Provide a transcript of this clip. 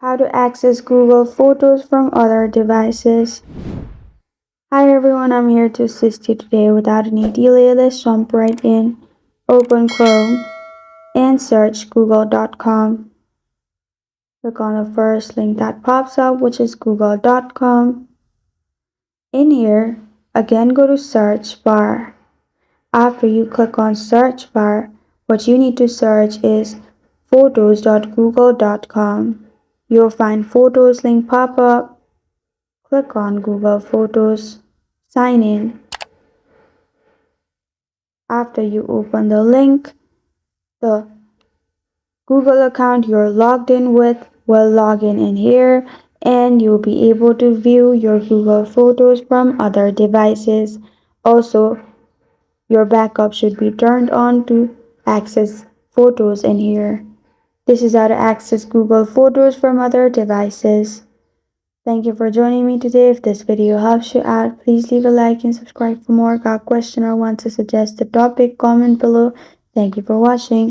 How to access Google Photos from other devices. Hi everyone, I'm here to assist you today without any delay. Let's jump right in. Open Chrome and search google.com. Click on the first link that pops up, which is google.com. In here, again go to search bar. After you click on search bar, what you need to search is photos.google.com. You'll find Photos link pop up. Click on Google Photos. Sign in. After you open the link, the Google account you're logged in with will log in here, and you'll be able to view your Google Photos from other devices. Also, your backup should be turned on to access photos in here. This is how to access Google Photos from other devices. Thank you for joining me today. If this video helps you out, please leave a like and subscribe for more. Got a question or want to suggest a topic, comment below. Thank you for watching.